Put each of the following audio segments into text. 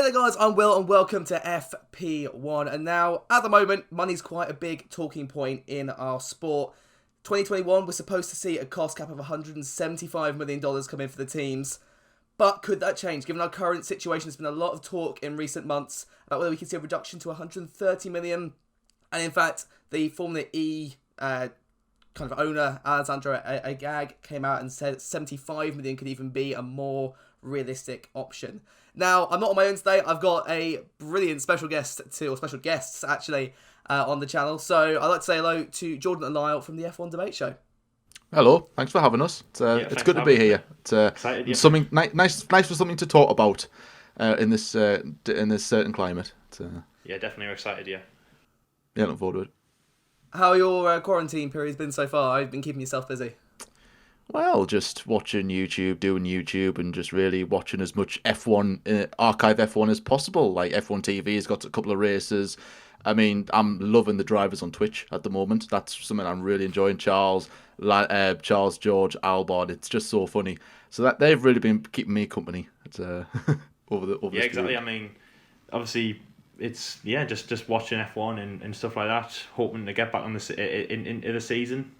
Hey there guys, I'm Will and welcome to FP1. And now, at the moment, money's quite a big talking point in our sport. 2021, we're supposed to see a cost cap of $175 million come in for the teams. But could that change? Given our current situation, there's been a lot of talk in recent months about whether we can see a reduction to $130 million. And in fact, the Formula E kind of owner, Alexandra Agag, came out and said $75 million could even be a more realistic option. Now, I'm not on my own today. I've got a brilliant special guests actually on the channel. So I'd like to say hello to Jordan and Lyle from the F1 Debate Show. Hello, thanks for having us. It's good to be here. It's Excited, yeah. something nice for something to talk about in this certain climate. Yeah, definitely we're excited, yeah. Yeah, look forward to it. How your quarantine period's been so far? I've been keeping yourself busy. Well, just watching YouTube, doing YouTube, and just really watching as much F1 archive F1 as possible. Like F1 TV has got a couple of races. I mean, I'm loving the drivers on Twitch at the moment. That's something I'm really enjoying. Charles, George, Albon. It's just so funny. So that they've really been keeping me company. It's over Yeah, this exactly. period. I mean, obviously, it's just watching F1 and stuff like that, hoping to get back on into the season.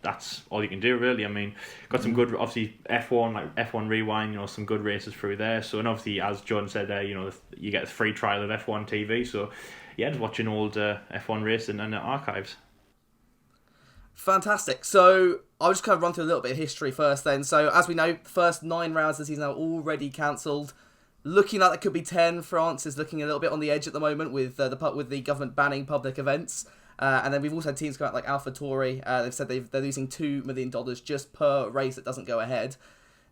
That's all you can do, really. I mean, got some good, obviously F1 like F1 Rewind, some good races through there. So, and obviously, as John said there, you get a free trial of F1 TV. So, yeah, just watching old F1 racing and the archives. Fantastic. So I'll just kind of run through a little bit of history first then. So as we know, the first 9 rounds of the season are already cancelled. Looking like there could be 10. France is looking a little bit on the edge at the moment with the government banning public events. And then we've also had teams come out like AlphaTauri. They've said they're losing $2 million just per race that doesn't go ahead.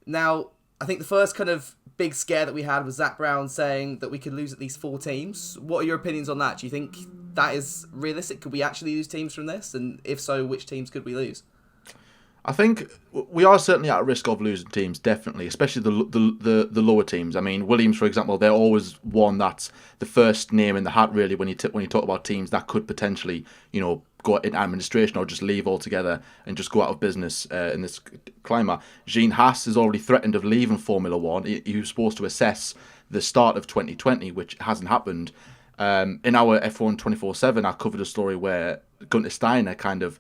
Now, I think the first kind of big scare that we had was Zach Brown saying that we could lose at least 4 teams. What are your opinions on that? Do you think that is realistic? Could we actually lose teams from this? And if so, which teams could we lose? I think we are certainly at risk of losing teams, definitely, especially the lower teams. I mean, Williams, for example, they're always one that's the first name in the hat, really, when you talk about teams that could potentially, go in administration or just leave altogether and just go out of business in this climate. Jean Haas has already threatened of leaving Formula One. He was supposed to assess the start of 2020, which hasn't happened. In our F1 24/7, I covered a story where Gunter Steiner kind of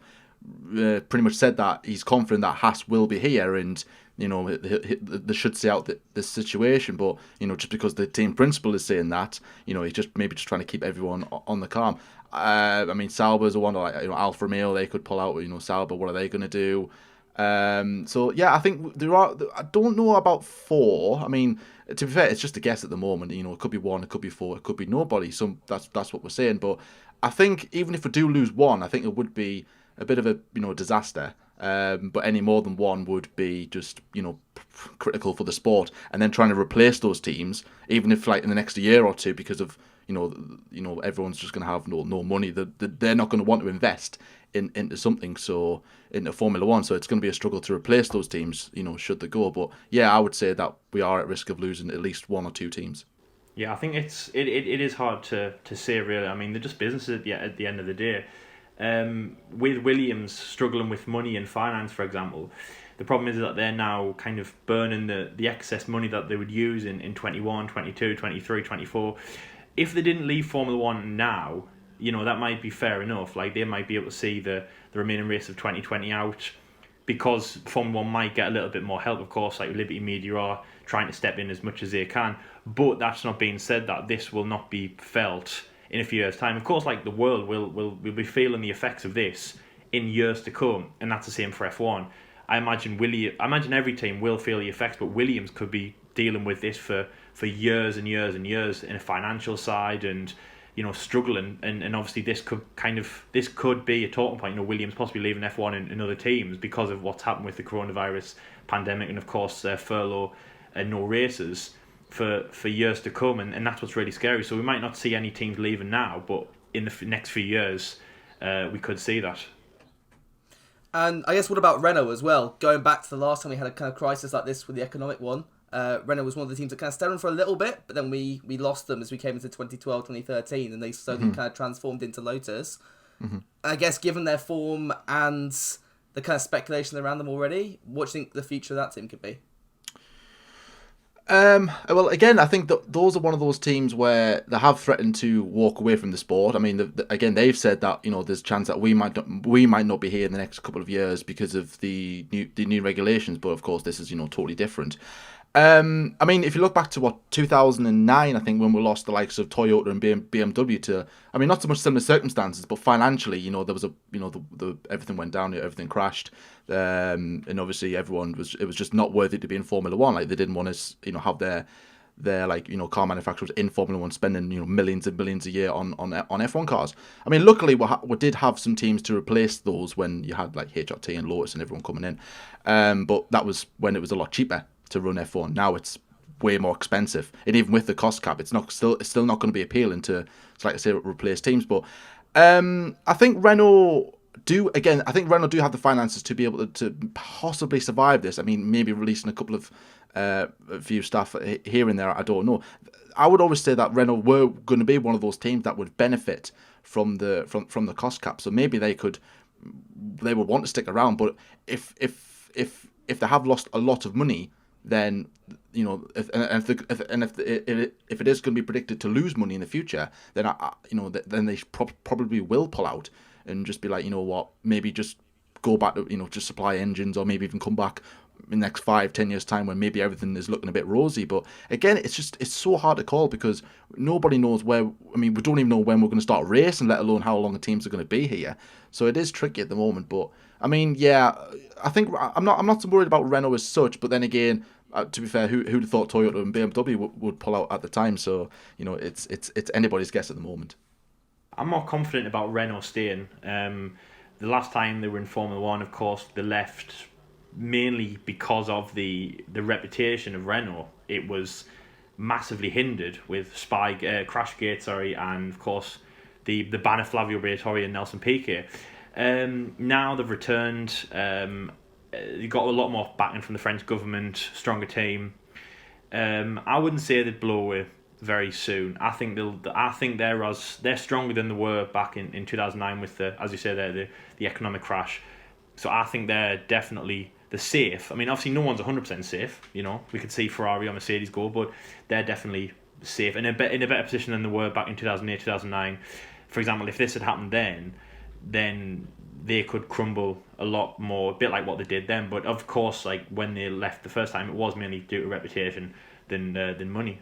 pretty much said that he's confident that Haas will be here and they should see out this situation, but just because the team principal is saying that, he's just trying to keep everyone on the calm. I mean, Sauber's a one, like Alfa Romeo, they could pull out. Sauber, what are they going to do? So yeah, I think there are. I don't know about 4. I mean, to be fair, it's just a guess at the moment. It could be 1, it could be 4, it could be nobody. So that's what we're saying. But I think even if we do lose 1, I think it would be a bit of a disaster. But any more than 1 would be just critical for the sport. And then trying to replace those teams, even if like in the next year or 2, because of everyone's just going to have no money. They're not going to want to invest into something, so into Formula One. So it's going to be a struggle to replace those teams. Should they go? But yeah, I would say that we are at risk of losing at least 1 or 2 teams. Yeah, I think it is hard to say, really. I mean, they're just businesses at the end of the day. With Williams struggling with money and finance, for example, the problem is that they're now kind of burning the excess money that they would use in 21, 22, 23, 24. If they didn't leave Formula One now, that might be fair enough. Like, they might be able to see the remaining race of 2020 out, because Formula One might get a little bit more help, of course. Like, Liberty Media are trying to step in as much as they can. But that's not being said that this will not be felt in a few years' time. Of course, like, the world will be feeling the effects of this in years to come, and that's the same for F1. I imagine every team will feel the effects, but Williams could be dealing with this for years and years and years in a financial side, and struggling, and obviously this could be a talking point. Williams possibly leaving F1 and other teams because of what's happened with the coronavirus pandemic, and of course furlough and no races for years to come, and that's what's really scary. So we might not see any teams leaving now, but in the next few years we could see that. And I guess what about Renault as well? Going back to the last time we had a kind of crisis like this with the economic one, Renault was one of the teams that kind of stayed on for a little bit, but then we lost them as we came into 2012, 2013, and they slowly kind of transformed into Lotus. Mm-hmm. I guess given their form and the kind of speculation around them already, what do you think the future of that team could be? Well, again, I think that those are one of those teams where they have threatened to walk away from the sport. I mean, again, they've said that there's a chance that we might not be here in the next couple of years because of the new regulations. But of course, this is totally different. I mean, if you look back to 2009, I think when we lost the likes of Toyota and BMW to, I mean, not so much similar circumstances, but financially, there was everything went down, everything crashed, and obviously it was just not worthy to be in Formula One. Like they didn't want to, have their car manufacturers in Formula One spending millions and billions a year on F1 cars. I mean, luckily we did have some teams to replace those when you had like HRT and Lotus and everyone coming in, but that was when it was a lot cheaper to run F1. Now it's way more expensive, and even with the cost cap, it's still not going to be appealing to, like I say, replace teams. But I think Renault do have the finances to be able to possibly survive this. I mean, maybe releasing a couple of a few staff here and there, I don't know. I would always say that Renault were going to be one of those teams that would benefit from the cost cap. So maybe they would want to stick around. But if they have lost a lot of money, then if it is going to be predicted to lose money in the future, then then they probably will pull out and just be like, maybe just go back to just supply engines, or maybe even come back in the next 5-10 years time when maybe everything is looking a bit rosy. But again, it's so hard to call because nobody knows where. I mean, we don't even know when we're going to start racing, let alone how long the teams are going to be here. So it is tricky at the moment. But I mean, yeah, I think I'm not so worried about Renault as such. But then again, to be fair, who'd have thought Toyota and BMW would pull out at the time? So it's anybody's guess at the moment. I'm more confident about Renault staying. The last time they were in Formula One, of course, they left mainly because of the reputation of Renault. It was massively hindered with Crashgate, and of course the ban of Flavio Briatore and Nelson Piquet. Now they've returned. They got a lot more backing from the French government, stronger team. I wouldn't say they'd blow away very soon. I think they're stronger than they were back in 2009 with as you say, the economic crash. So I think they're safe. I mean, obviously no one's 100% safe. We could see Ferrari or Mercedes go, but they're definitely safe and in a better position than they were back in 2008, 2009. For example, if this had happened then they could crumble a lot more, a bit like what they did then. But of course, like when they left the first time, it was mainly due to reputation than money.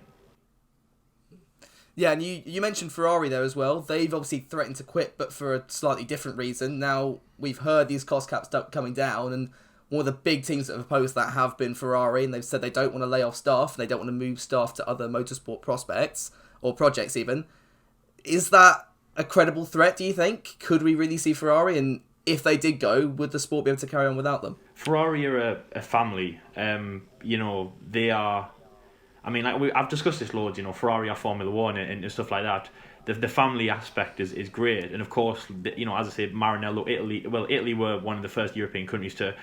Yeah, and you mentioned Ferrari there as well. They've obviously threatened to quit, but for a slightly different reason. Now, we've heard these cost caps coming down, and one of the big teams that have opposed that have been Ferrari, and they've said they don't want to lay off staff, they don't want to move staff to other motorsport prospects, or projects even. Is that a credible threat, do you think? Could we really see Ferrari? And if they did go, would the sport be able to carry on without them? Ferrari are a family. They are... I mean, I've discussed this loads, Ferrari are Formula One and stuff like that. The family aspect is great. And of course, as I said, Maranello, Italy were one of the first European countries to,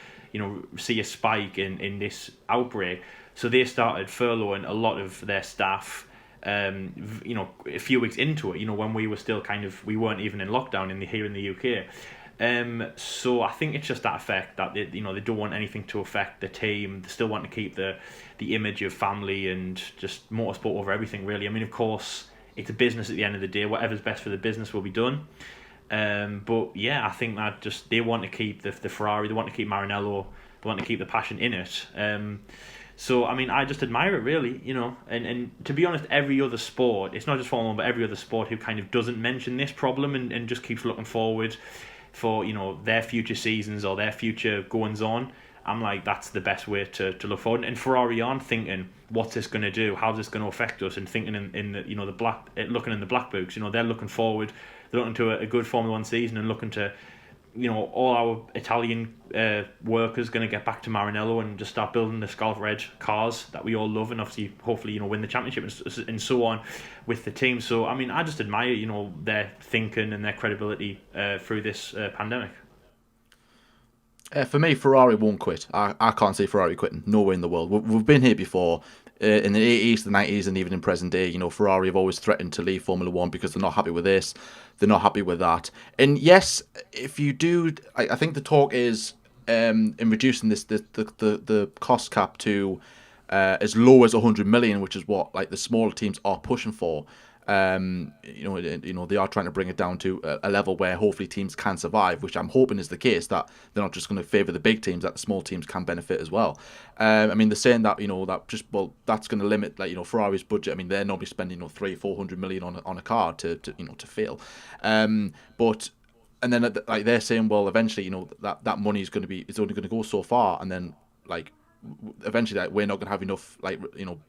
see a spike in this outbreak. So they started furloughing a lot of their staff, a few weeks into it, when we were still we weren't even in lockdown here in the UK. So I think it's just that effect that they don't want anything to affect the team. They still want to keep the image of family and just motorsport over everything, really. I mean, of course, it's a business at the end of the day. Whatever's best for the business will be done. But yeah, I think that they want to keep the Ferrari. They want to keep Maranello. They want to keep the passion in it. So I mean, I just admire it, really. And to be honest, every other sport, it's not just Formula 1, but every other sport who kind of doesn't mention this problem and just keeps looking forward for their future seasons or their future goings on, I'm like, that's the best way to look forward. And Ferrari aren't thinking, what's this going to do? How's this going to affect us? And thinking in the the black, looking in the black books. They're looking forward. They're looking to a good Formula One season and looking to all our Italian workers going to get back to Maranello and just start building the Scarlet Red cars that we all love, and obviously hopefully win the championship and so on with the team. So I mean, I just admire their thinking and their credibility through this pandemic. For me, Ferrari won't quit. I can't see Ferrari quitting. No way in the world. We've been here before. In the 80s, the 90s, and even in present day, Ferrari have always threatened to leave Formula One because they're not happy with this, they're not happy with that. And yes, if you do, I think the talk is in reducing the cost cap to as low as 100 million, which is what like the smaller teams are pushing for. They are trying to bring it down to a level where hopefully teams can survive, which I'm hoping is the case, that they're not just going to favour the big teams, that the small teams can benefit as well. They're saying that that's going to limit Ferrari's budget. I mean, they're normally spending 300-400 million on a car to fail, but. And then they're saying, well, eventually, that money is only going to go so far, and then eventually we're not going to have enough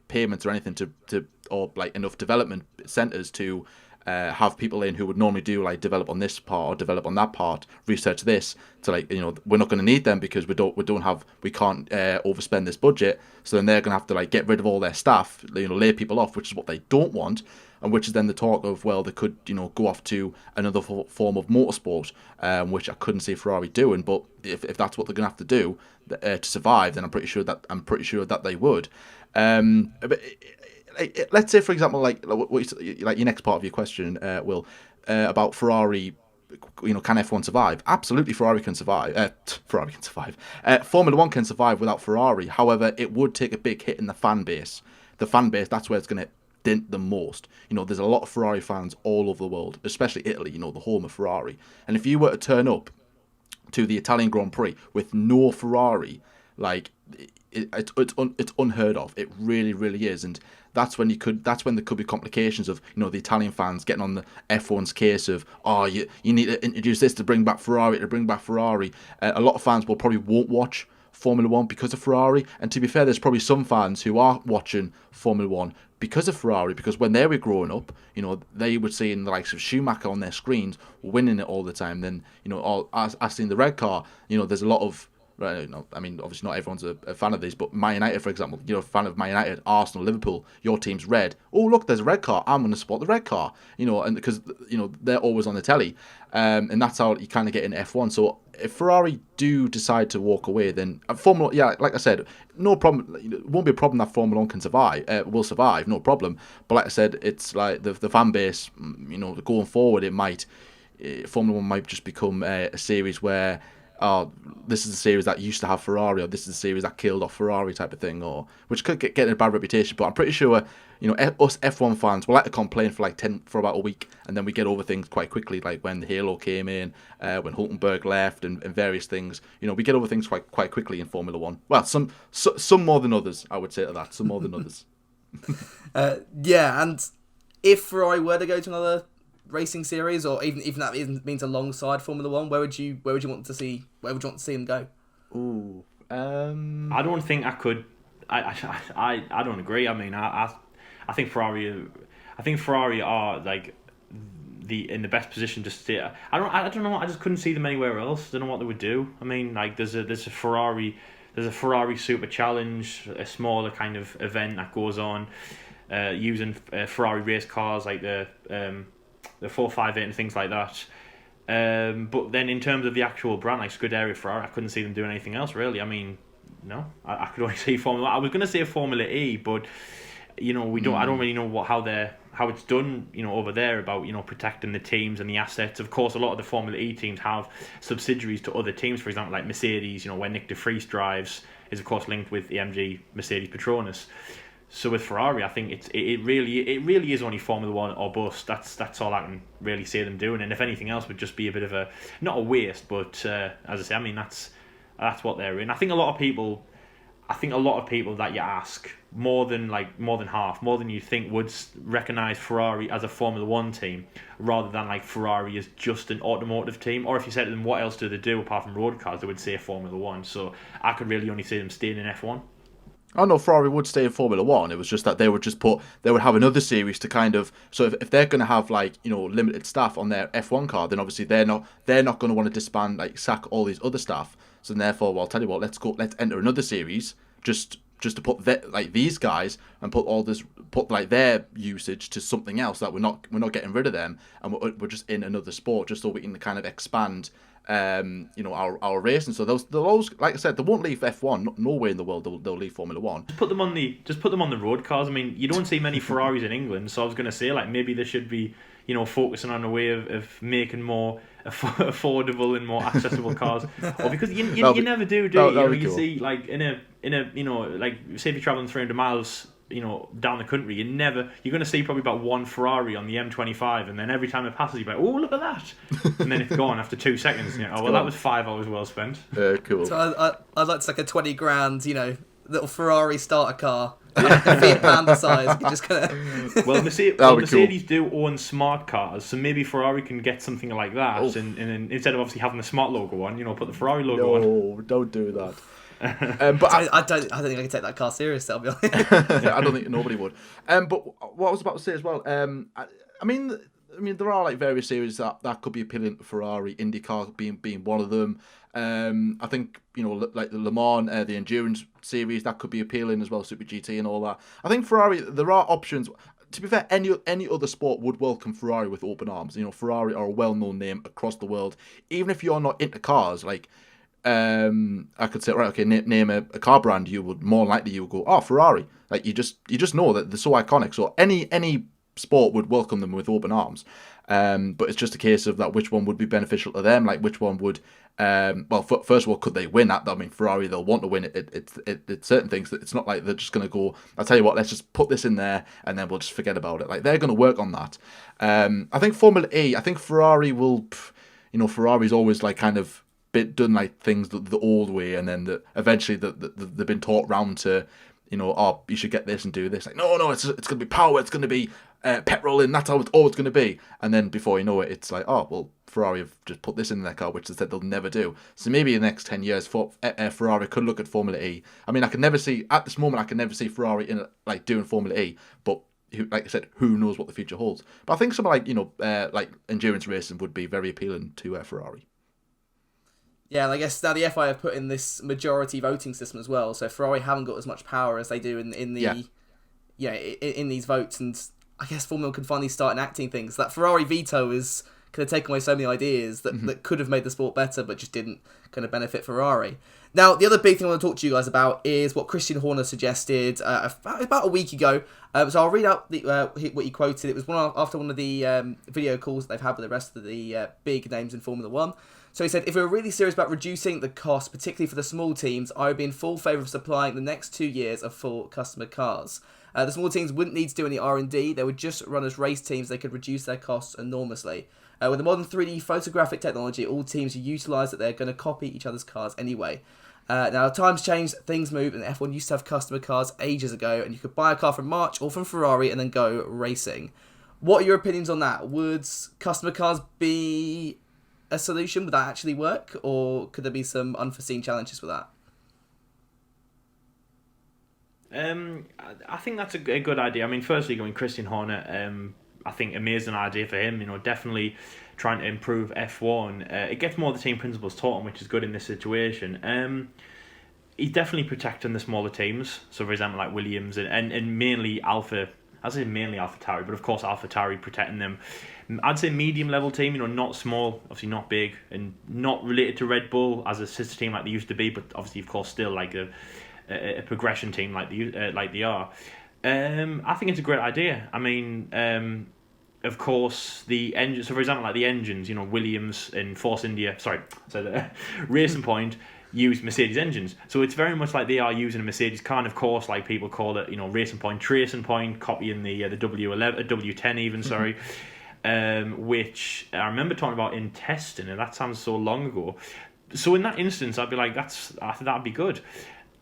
payments or anything or enough development centers to have people in who would normally do develop on this part or develop on that part, research this, to we're not going to need them because we can't overspend this budget. So then they're going to have to get rid of all their staff, lay people off, which is what they don't want. And which is then the talk of, well, they could, go off to another form of motorsport, which I couldn't see Ferrari doing. But if that's what they're going to have to do to survive, then I'm pretty sure that they would. Let's say, for example, your next part of your question, Will, about Ferrari. Can F1 survive? Absolutely, Ferrari can survive. Ferrari can survive. Formula One can survive without Ferrari. However, it would take a big hit in the fan base. The fan base, that's where it's going to dent the most. There's a lot of Ferrari fans all over the world, especially Italy, the home of Ferrari. And if you were to turn up to the Italian Grand Prix with no Ferrari, it's unheard of. It really, really is. And that's when there could be complications of the Italian fans getting on the F1's case of, you need to introduce this to bring back Ferrari. A lot of fans probably won't watch Formula One because of Ferrari. And to be fair, there's probably some fans who are watching Formula One because of Ferrari, because when they were growing up, they would see the likes of Schumacher on their screens winning it all the time. Then, as seen the red car, there's a lot of, obviously not everyone's a fan of these, but Man United, for example, you're a fan of Man United, Arsenal, Liverpool, your team's red. Oh, look, there's a red car. I'm going to support the red car, and because, they're always on the telly. And that's how you kind of get in F1. So if Ferrari do decide to walk away, then Formula, like I said, no problem. It won't be a problem that Formula One can survive. Will survive, no problem. But like I said, it's like the fan base. Going forward, Formula One might just become a series where, this is a series that used to have Ferrari, or this is a series that killed off Ferrari type of thing, or which could get a bad reputation. But I'm pretty sure, us F1 fans will like to complain for about a week, and then we get over things quite quickly, like when the Halo came in, when Hulkenberg left, and various things. We get over things quite quickly in Formula One. Well, some more than others, I would say to that. Some more than others. And if Ferrari were to go to another racing series, or even that means alongside Formula One, where would you want to see them go? Ooh, I don't think I could. I don't agree. I mean, I think Ferrari are in the best position to stay. I don't know. I just couldn't see them anywhere else. I don't know what they would do. I mean, there's a Ferrari Super Challenge, a smaller kind of event that goes on using Ferrari race cars like the 458 and things like that. But then in terms of the actual brand, like Scuderia Ferrari, I couldn't see them doing anything else really. I mean, no, I could only see Formula. I was going to say Formula E, but we don't. I don't really know how it's done. Over there about protecting the teams and the assets. Of course, a lot of the Formula E teams have subsidiaries to other teams. For example, like Mercedes. Where Nick de Vries drives is of course linked with AMG Mercedes Petronas. So with Ferrari, I think it really is only Formula One or bust. That's all I can really see them doing. And if anything else, would just be a bit of not a waste, but as I say, I mean that's what they're in. I think a lot of people that you ask, more than half, more than you think, would recognise Ferrari as a Formula One team rather than Ferrari as just an automotive team. Or if you said to them, what else do they do apart from road cars, they would say Formula One. So I could really only see them staying in F1. I know Ferrari would stay in Formula One. It was just that they would have another series to kind of. So if they're going to have limited staff on their F1 car, then obviously they're not going to want to disband, sack all these other staff. So therefore, well, I'll tell you what, let's enter another series just to put these guys and put their usage to something else, that we're not getting rid of them, and we're just in another sport, just so we can kind of expand our racing. So they'll always, like I said, they won't leave F1. No way in the world they'll leave Formula One. Just put them on the road cars. I mean, you don't see many Ferraris in England, so I was going to say maybe they should be focusing on a way of making more affordable and more accessible cars, or because you never do you? You cool. see, like in a like say if you're traveling 300 miles, down the country, you're going to see probably about one Ferrari on the M25, and then every time it passes, you're like, oh, look at that, and then it's gone after 2 seconds. That was 5 hours well spent. Cool. So I'd like to like a 20 grand, little Ferrari starter car, like a Fiat Panda size. You just kind of. Well, Mercedes do own smart cars, so maybe Ferrari can get something like that, and instead of obviously having the smart logo on, put the Ferrari logo on. No, don't do that. But I don't think I can take that car seriously. I'll be honest. I don't think nobody would. But what I was about to say as well. I mean, there are like various series that could be appealing to Ferrari. IndyCar being one of them. I think like the Le Mans, the endurance series, that could be appealing as well. Super GT and all that. I think Ferrari, there are options. To be fair, any other sport would welcome Ferrari with open arms. Ferrari are a well-known name across the world. Even if you're not into cars, like. I could say, right, okay, name a car brand. You would go, oh, Ferrari. Like you just know that they're so iconic. So any sport would welcome them with open arms. But it's just a case of that which one would be beneficial to them. Like which one would, first of all, could they win at that? I mean, Ferrari, they'll want to win it. It's certain things that it's not like they're just going to go, I'll tell you what, let's just put this in there and then we'll just forget about it. Like they're going to work on that. I think Formula E, I think Ferrari will, Ferrari's always like kind of done like things the old way, and then eventually they've been taught round to, oh, you should get this and do this. Like no, it's going to be power, it's going to be petrol, and that's how it's always going to be. And then before you know it, it's like, oh well, Ferrari have just put this in their car, which they said they'll never do. So maybe in the next 10 years, Ferrari could look at Formula E. I mean, I can never see Ferrari in like doing Formula E, but like I said, who knows what the future holds. But I think something like like endurance racing would be very appealing to Ferrari. Yeah, and I guess now the FIA have put in this majority voting system as well, so Ferrari haven't got as much power as they do in these votes, and I guess Formula can finally start enacting things. That Ferrari veto is going to take away so many ideas that could have made the sport better, but just didn't kind of benefit Ferrari. Now, the other big thing I want to talk to you guys about is what Christian Horner suggested about a week ago. So I'll read out what he quoted. It was after one of the video calls they've had with the rest of the big names in Formula 1. So he said, if we were really serious about reducing the cost, particularly for the small teams, I would be in full favour of supplying the next 2 years of full customer cars. The small teams wouldn't need to do any R&D. They would just run as race teams. They could reduce their costs enormously. With the modern 3D photographic technology, all teams utilise that they're going to copy each other's cars anyway. Now, times change, things move, and F1 used to have customer cars ages ago, and you could buy a car from March or from Ferrari and then go racing. What are your opinions on that? Would customer cars be a solution? Would that actually work, or could there be some unforeseen challenges with that? I think that's a good idea. I mean, firstly, going Christian Horner, I think amazing idea for him. Definitely trying to improve F1. It gets more of the team principles taught him, which is good in this situation. He's definitely protecting the smaller teams. So, for example, like Williams and mainly Alpha. I say mainly AlphaTauri, but of course AlphaTauri protecting them. I'd say medium level team, not small, obviously not big, and not related to Red Bull as a sister team like they used to be, but obviously of course still like a progression team like they are. I think it's a great idea. I mean, of course the engine. So for example, like the engines, Williams and Force India. The Racing Point use Mercedes engines, so it's very much like they are using a Mercedes car. And of course, like people call it, Racing Point, Tracing Point, copying the W11, W10 even. Sorry. Which I remember talking about in testing, and that sounds so long ago. So in that instance, I'd be like, that'd be good.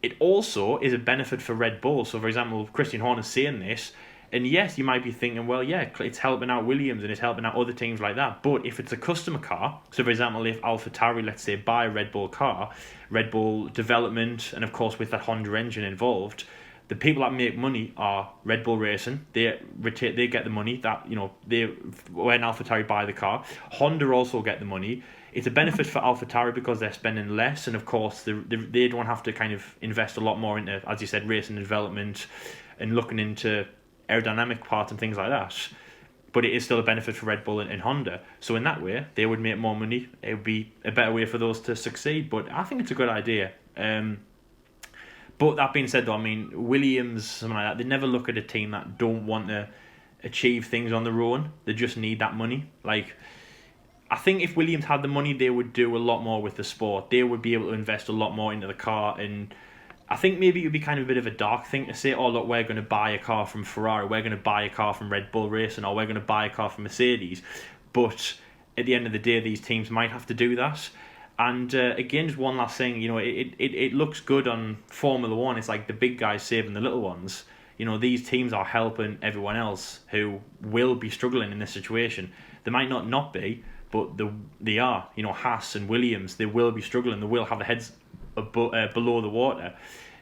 It also is a benefit for Red Bull. So for example, Christian Horner's saying this, and yes, you might be thinking, well, yeah, it's helping out Williams and it's helping out other teams like that. But if it's a customer car, so for example, if AlphaTauri, let's say, buy a Red Bull car, Red Bull development, and of course with that Honda engine involved, the people that make money are Red Bull Racing. They get the money that when AlphaTauri buy the car. Honda also get the money. It's a benefit for AlphaTauri because they're spending less, and of course they don't have to kind of invest a lot more into, as you said, racing development and looking into aerodynamic parts and things like that. But it is still a benefit for Red Bull and Honda. So in that way, they would make more money. It would be a better way for those to succeed. But I think it's a good idea. But that being said, though, I mean, Williams, something like that, they never look at a team that don't want to achieve things on their own. They just need that money. Like, I think if Williams had the money, they would do a lot more with the sport. They would be able to invest a lot more into the car, and I think maybe it would be kind of a bit of a dark thing to say, oh look, we're going to buy a car from Ferrari, we're going to buy a car from Red Bull Racing, or we're going to buy a car from Mercedes. But at the end of the day, these teams might have to do that. And again, just one last thing, it looks good on Formula One. It's like the big guys saving the little ones. These teams are helping everyone else who will be struggling in this situation. They might not be, but they are. Haas and Williams, they will be struggling. They will have their heads below the water,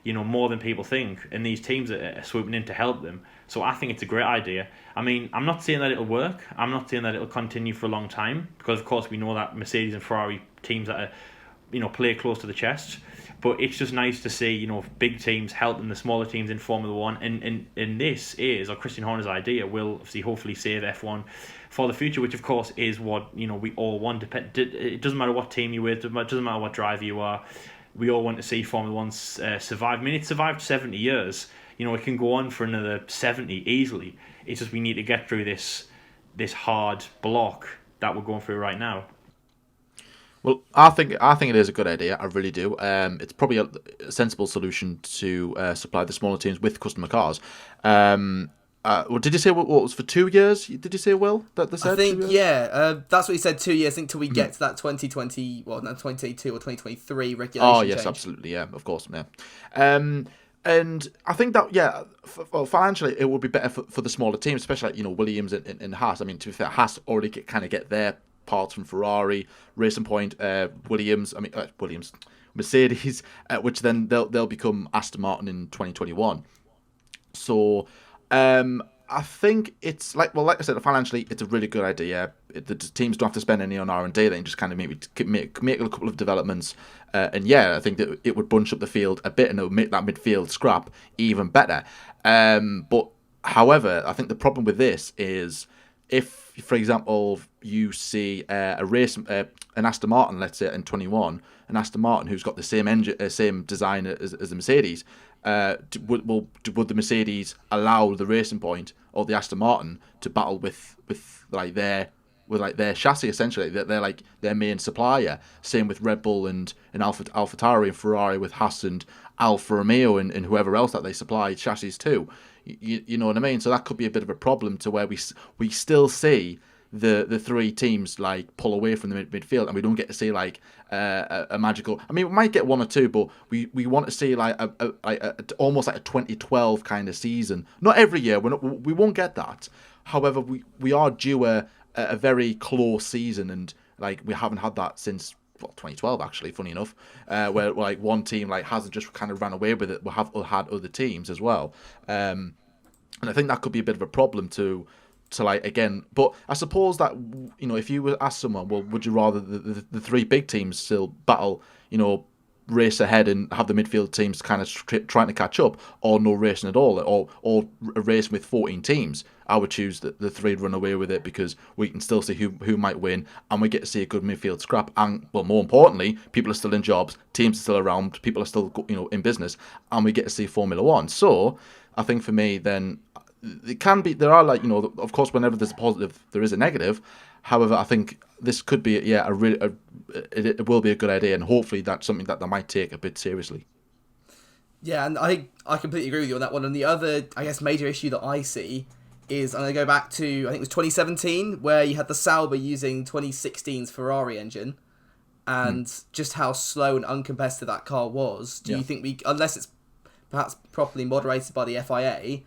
more than people think. And these teams are swooping in to help them. So I think it's a great idea. I mean, I'm not saying that it'll work. I'm not saying that it'll continue for a long time, because of course we know that Mercedes and Ferrari teams that are, play close to the chest. But it's just nice to see, big teams helping the smaller teams in Formula One. And this is, or Christian Horner's idea, will obviously hopefully save F1 for the future, which of course is what we all want. It doesn't matter what team you're with, it doesn't matter what driver you are. We all want to see Formula One survive. I mean, it survived 70 years. It can go on for another 70 easily. It's just we need to get through this hard block that we're going through right now. Well, I think it is a good idea. I really do. It's probably a sensible solution to supply the smaller teams with customer cars. Well, did you say what was for 2 years? Did you say, Will, that they said? I think, that's what he said, 2 years, I think, till we get to that 2022 or 2023 regulation Oh, yes, change. absolutely, yeah, of course, yeah. And I think that, financially, it would be better for the smaller teams, especially, Williams and Haas. I mean, to be fair, Haas already kind of get their parts from Ferrari, Racing Point, Mercedes, which then they'll become Aston Martin in 2021. So, I think it's like I said, financially, it's a really good idea. The teams don't have to spend any on R&D. They can just kind of maybe make a couple of developments. I think that it would bunch up the field a bit and it would make that midfield scrap even better. But however, I think the problem with this is if, for example, you see a race, an Aston Martin, let's say in 21, an Aston Martin who's got the same engine, same design as the Mercedes. Would the Mercedes allow the Racing Point or the Aston Martin to battle with their chassis, essentially? They're like their main supplier. Same with Red Bull and AlphaTauri and Ferrari with Haas and Alfa Romeo and whoever else that they supply chassis to. You know what I mean? So that could be a bit of a problem to where we still see the three teams like pull away from the midfield, and we don't get to see like a magical. I mean, we might get one or two, but we want to see like a almost like a 2012 kind of season. Not every year. We won't get that. However, we are due a very close season, and like we haven't had that since 2012 actually. Funny enough, where like one team like hasn't just kind of ran away with it. We have had other teams as well, and I think that could be a bit of a problem to like again. But I suppose that if you were ask someone, well, would you rather the three big teams still battle, race ahead and have the midfield teams kind of trying to catch up, or no racing at all, or a race with 14 teams? I would choose the three run away with it, because we can still see who might win, and we get to see a good midfield scrap. And well, more importantly, people are still in jobs, teams are still around, people are still in business, and we get to see Formula One. So I think for me, then it can be. There are of course, whenever there's a positive, there is a negative. However, I think this could be it will be a good idea, and hopefully that's something that they might take a bit seriously. Yeah, and I completely agree with you on that one. And the other, I guess, major issue that I see is, I'm going to go back to, I think it was 2017, where you had the Sauber using 2016's Ferrari engine, and just how slow and uncompetitive that car was. Do you think unless it's perhaps properly moderated by the FIA,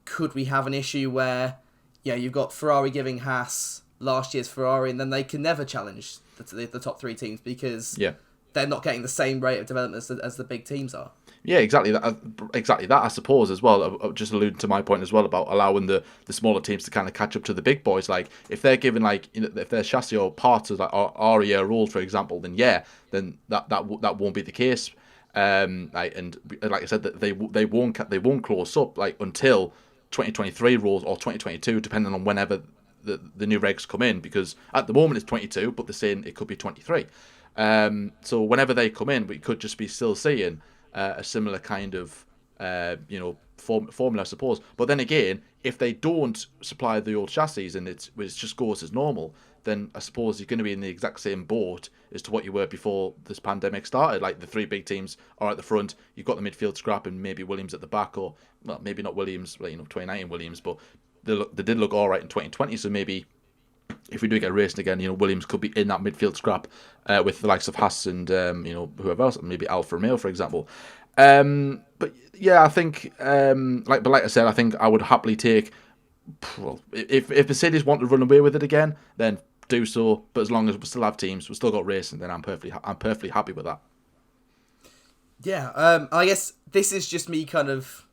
could we have an issue where, you've got Ferrari giving Haas last year's Ferrari, and then they can never challenge the top three teams because they're not getting the same rate of development as the big teams are? Yeah, exactly that. I suppose as well. Just alluding to my point as well about allowing the smaller teams to kind of catch up to the big boys. Like if they're given if their chassis or parts are a year old, for example, then that won't be the case. And like I said, that they won't close up until 2023 rules or 2022, depending on whenever the new regs come in, because at the moment it's 22, but they're saying it could be 23. So whenever they come in, we could just be still seeing a similar kind of formula, I suppose. But then again, if they don't supply the old chassis and it just goes as normal, then I suppose you're going to be in the exact same boat as to what you were before this pandemic started. Like the three big teams are at the front, you've got the midfield scrap and maybe Williams at the back, or well, maybe not Williams, 2019 Williams, but they did look all right in 2020. So maybe if we do get racing again, Williams could be in that midfield scrap with the likes of Haas and whoever else, maybe Alfa Romeo, for example. But yeah, I think like I said, I think I would happily take. Well, if Mercedes want to run away with it again, then do so. But as long as we still have teams, we've still got racing, then I'm perfectly happy with that. Yeah, I guess this is just me kind of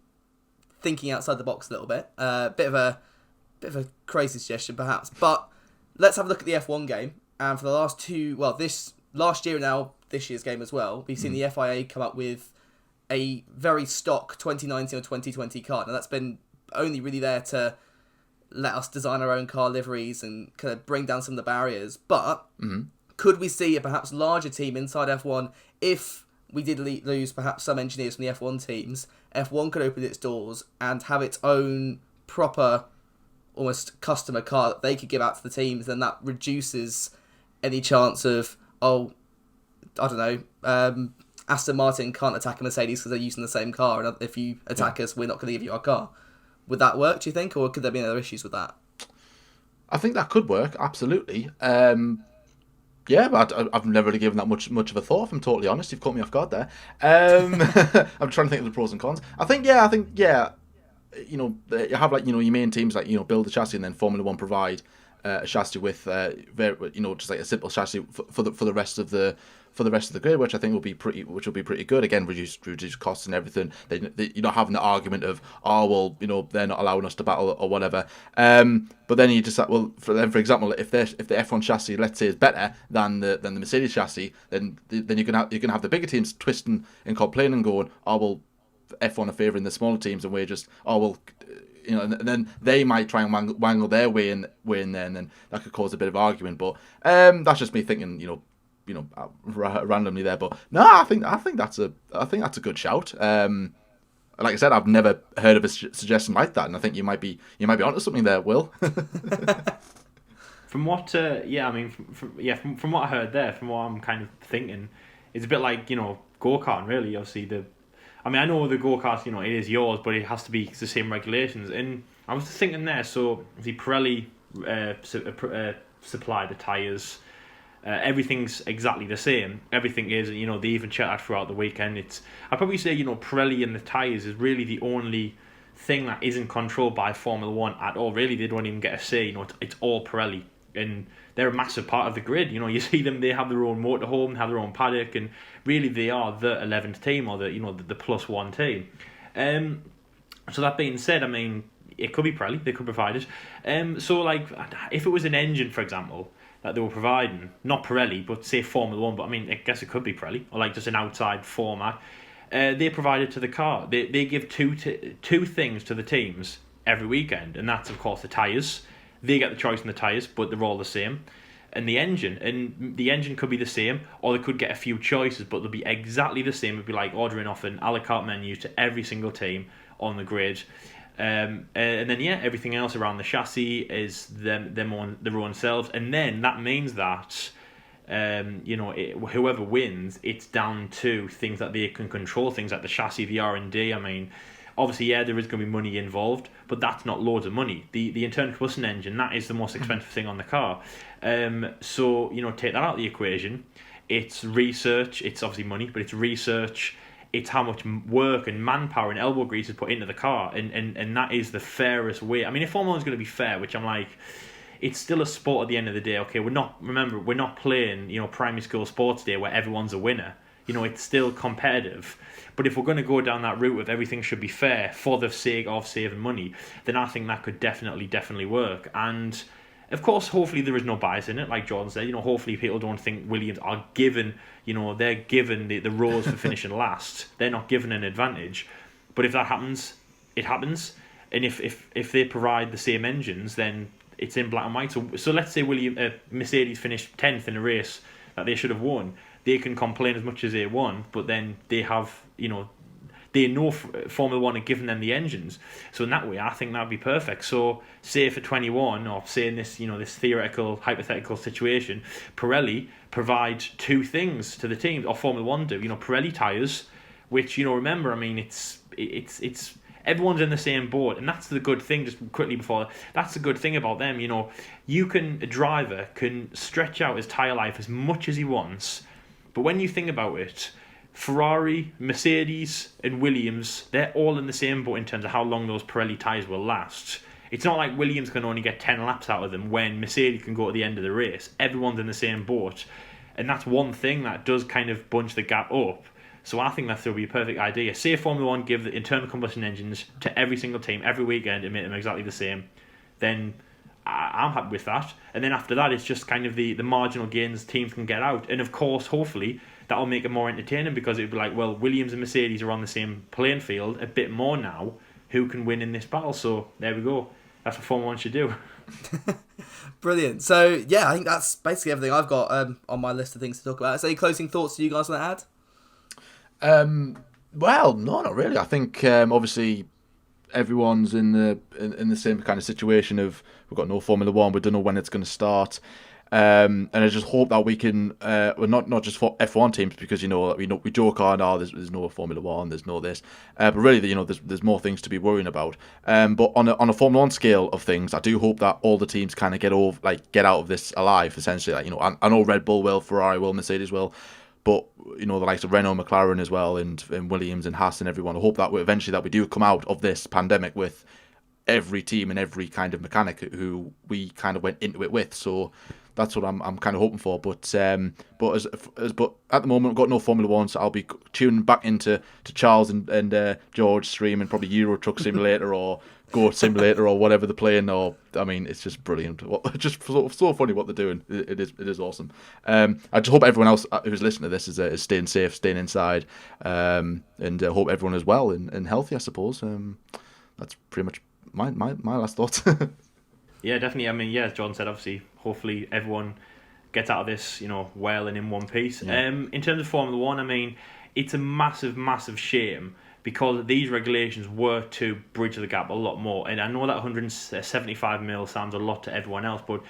thinking outside the box a little bit. Bit of a crazy suggestion, perhaps. But let's have a look at the F1 game. And for the last year and now this year's game as well, we've seen the FIA come up with a very stock 2019 or 2020 car. Now that's been only really there to let us design our own car liveries and kind of bring down some of the barriers. But could we see a perhaps larger team inside F1 if we did lose perhaps some engineers from the F1 teams? F1 could open its doors and have its own proper, almost customer car that they could give out to the teams. Then that reduces any chance of, Aston Martin can't attack a Mercedes because they're using the same car, and if you attack us, we're not going to give you our car. Would that work, do you think, or could there be other issues with that? I think that could work, absolutely. Yeah, but I've never really given that much of a thought, if I'm totally honest. You've caught me off guard there. I'm trying to think of the pros and cons. I think you have your main teams build the chassis and then Formula One provide a chassis with just like a simple chassis for the rest of the grid, which I think will be pretty good. Again, reduce costs and everything. You're not having the argument of they're not allowing us to battle or whatever. But then you just for example, if the F1 chassis, let's say, is better than the Mercedes chassis, then you can have the bigger teams twisting and complaining, going, F1 are favouring the smaller teams, and we're just and then they might try and wangle their way in there, and then that could cause a bit of argument. But that's just me thinking, randomly there. But no, I think that's a good shout. Like I said, I've never heard of a suggestion like that, and I think you might be onto something there, Will. From what, from what I heard there, from what I'm kind of thinking, it's a bit like go-karting, really. Obviously, I know the go-kart, it is yours, but it has to be the same regulations. And I was just thinking there, so the Pirelli supply the tyres. Everything's exactly the same. Everything is, they even check that throughout the weekend. I'd probably say, Pirelli and the tyres is really the only thing that isn't controlled by Formula One at all. Really, they don't even get a say. It's all Pirelli, and they're a massive part of the grid. You see them; they have their own motorhome, have their own paddock, and really they are the 11th team, or the plus one team. So that being said, it could be Pirelli. They could provide it. So if it was an engine, for example, that they were providing, not Pirelli, but say Formula One, but I guess it could be Pirelli, or just an outside format. They provide it to the car. They give two things to the teams every weekend, and that's of course the tyres. They get the choice in the tyres, but they're all the same. And the engine could be the same, or they could get a few choices, but they'll be exactly the same. It'd be like ordering off an a la carte menu to every single team on the grid. And then everything else around the chassis is their own selves, and then that means that whoever wins, it's down to things that they can control, things like the chassis, the R&D. Obviously, there is going to be money involved, but that's not loads of money. The internal combustion engine, that is the most expensive thing on the car. So take that out of the equation. It's research. It's obviously money, but it's research. It's how much work and manpower and elbow grease is put into the car, and that is the fairest way. If Formula 1 is going to be fair, which I'm like, it's still a sport at the end of the day. Okay, we're not playing primary school sports day where everyone's a winner. It's still competitive. But if we're going to go down that route of everything should be fair for the sake of saving money, then I think that could definitely work. And of course, hopefully there is no bias in it, like Jordan said. Hopefully people don't think Williams are given, they're given the rose for finishing last. They're not given an advantage. But if that happens, it happens. And if they provide the same engines, then it's in black and white. So let's say Mercedes finished 10th in a race that they should have won. They can complain as much as they want, but then they have, they know Formula One are giving them the engines. So in that way, I think that'd be perfect. So say for 21, or say in this, this theoretical, hypothetical situation, Pirelli provide two things to the teams, or Formula One do. Pirelli tyres, which remember, I mean, it's everyone's in the same boat, and that's the good thing. Just quickly before, that's the good thing about them. A driver can stretch out his tyre life as much as he wants, but when you think about it, Ferrari, Mercedes, and Williams, they're all in the same boat in terms of how long those Pirelli tyres will last. It's not like Williams can only get 10 laps out of them when Mercedes can go to the end of the race. Everyone's in the same boat, and that's one thing that does kind of bunch the gap up. So I think that would be a perfect idea. Say Formula One give the internal combustion engines to every single team every weekend and make them exactly the same, then I'm happy with that. And then after that, it's just kind of the marginal gains teams can get out. And of course, hopefully, that'll make it more entertaining, because it'd be like, well, Williams and Mercedes are on the same playing field a bit more now. Who can win in this battle? So there we go. That's what Formula One should do. Brilliant. So yeah, I think that's basically everything I've got on my list of things to talk about. So any closing thoughts you guys want to add? Well, no, not really. I think obviously everyone's in the same kind of situation of we've got no Formula One, we don't know when it's going to start. And I just hope that we can, well, not just for F1 teams, because we joke on, there's no Formula One, there's no this, but really there's more things to be worrying about. But on a Formula One scale of things, I do hope that all the teams kind of get out of this alive. Essentially, I know Red Bull will, Ferrari will, Mercedes will, but the likes of Renault, McLaren as well, and Williams and Haas and everyone. I hope that eventually we do come out of this pandemic with every team and every kind of mechanic who we kind of went into it with. So that's what I'm kind of hoping for. But at the moment we've got no Formula One, so I'll be tuning back into Charles and George stream, and probably Euro Truck Simulator or Goat Simulator or whatever they're playing. It's just brilliant. Just so funny what they're doing. It is awesome. I just hope everyone else who's listening to this is staying safe, staying inside, and hope everyone is well and healthy, I suppose. That's pretty much my last thoughts. Yeah, definitely. I mean, as John said, obviously, hopefully everyone gets out of this, well and in one piece. Yeah. In terms of Formula One, I mean, it's a massive, massive shame, because these regulations were to bridge the gap a lot more. And I know that 175 mil sounds a lot to everyone else, but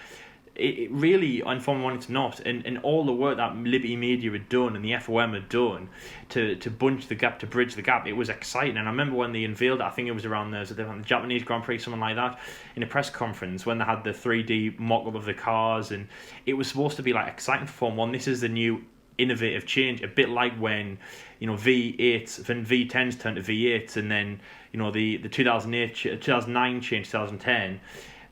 it really, on Formula One, it's not. And all the work that Liberty Media had done and the FOM had done to bunch the gap, to bridge the gap, it was exciting. And I remember when they unveiled it, I think it was around the Japanese Grand Prix, something like that, in a press conference, when they had the 3D mock-up of the cars, and it was supposed to be exciting for Formula One. This is the new innovative change, a bit like when V8s, when V10s turned to V8s, and then the 2009 change, 2010.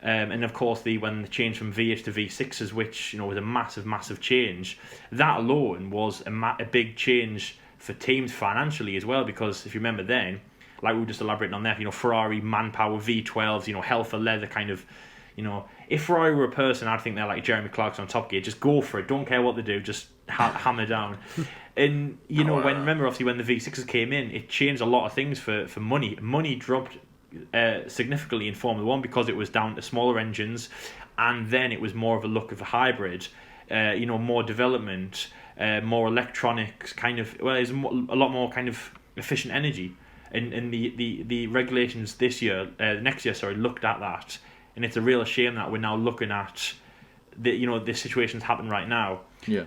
And of course, when the change from V8 to V6s, which was a massive, massive change, that alone was a big change for teams financially as well. Because if you remember then, like we were just elaborating on there, Ferrari manpower V12s, hell for leather kind of. If Ferrari were a person, I'd think they're like Jeremy Clarkson on Top Gear. Just go for it. Don't care what they do. Just hammer down. And remember obviously when the V6s came in, it changed a lot of things for money. Money dropped significantly in Formula One because it was down to smaller engines, and then it was more of a look of a hybrid, more development, more electronics, kind of, there's a lot more kind of efficient energy, and the regulations next year looked at that, and it's a real shame that we're now looking at the situations happen right now. Yeah.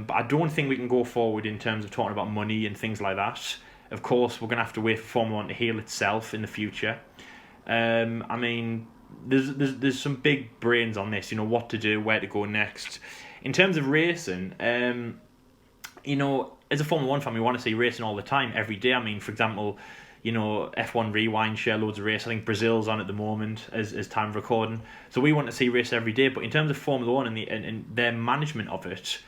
But I don't think we can go forward in terms of talking about money and things like that. Of course, we're going to have to wait for Formula One to heal itself in the future. I mean, there's some big brains on this, what to do, where to go next. In terms of racing, as a Formula One fan, we want to see racing all the time, every day. I mean, for example, F1 Rewind share loads of race. I think Brazil's on at the moment as time of recording. So we want to see race every day. But in terms of Formula One and their management of it,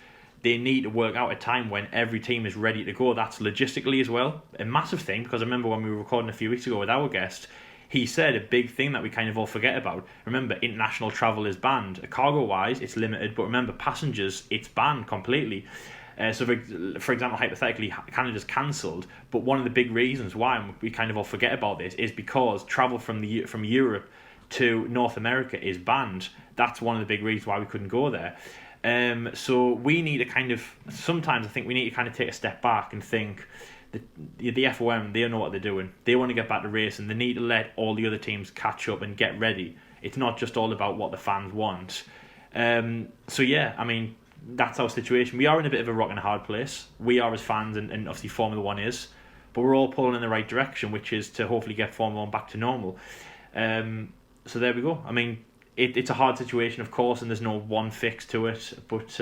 they need to work out a time when every team is ready to go. That's logistically as well a massive thing, because I remember when we were recording a few weeks ago with our guest, he said a big thing that we kind of all forget about. Remember, international travel is banned. Cargo-wise, it's limited, but remember, passengers, it's banned completely. So, for example, hypothetically, Canada's cancelled, but one of the big reasons why we kind of all forget about this is because travel from Europe to North America is banned. That's one of the big reasons why we couldn't go there. So we need to sometimes I think we need to kind of take a step back and think the FOM, they know what they're doing. They want to get back to racing. They need to let all the other teams catch up and get ready. It's not just all about what the fans want. So yeah, I mean, that's our situation. We are in a bit of a rock and a hard place. We are as fans, and obviously Formula 1 is. But we're all pulling in the right direction, which is to hopefully get Formula 1 back to normal. So there we go. I mean, it's a hard situation, of course, and there's no one fix to it. But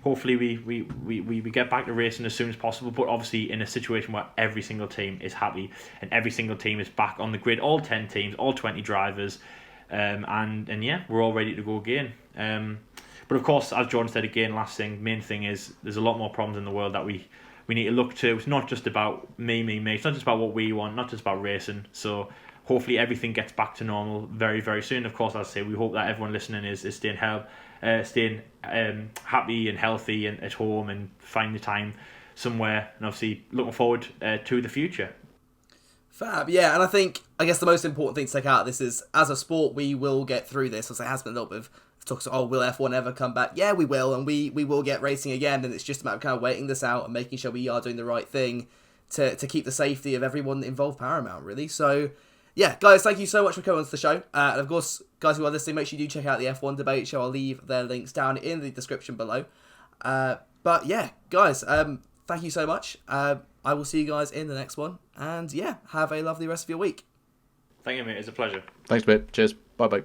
hopefully we get back to racing as soon as possible, but obviously in a situation where every single team is happy and every single team is back on the grid, all 10 teams, all 20 drivers, and yeah, we're all ready to go again. But of course, as Jordan said again, main thing is there's a lot more problems in the world that we need to look to. It's not just about me. It's not just about what we want, not just about racing. So hopefully everything gets back to normal very, very soon. Of course, as I say, we hope that everyone listening is staying happy and healthy and at home and finding the time somewhere, and obviously looking forward to the future. Fab, yeah, and I guess the most important thing to take out of this is, as a sport, we will get through this. As it has been a little bit of talk, oh, will F1 ever come back? Yeah, we will, and we will get racing again, and it's just about kind of waiting this out and making sure we are doing the right thing to keep the safety of everyone involved paramount, really. So, yeah, guys, thank you so much for coming on to the show. And of course, guys who are listening, make sure you do check out the F1 debate show. I'll leave their links down in the description below. But yeah, guys, thank you so much. I will see you guys in the next one. And yeah, have a lovely rest of your week. Thank you, mate. It's a pleasure. Thanks, mate. Cheers. Bye-bye.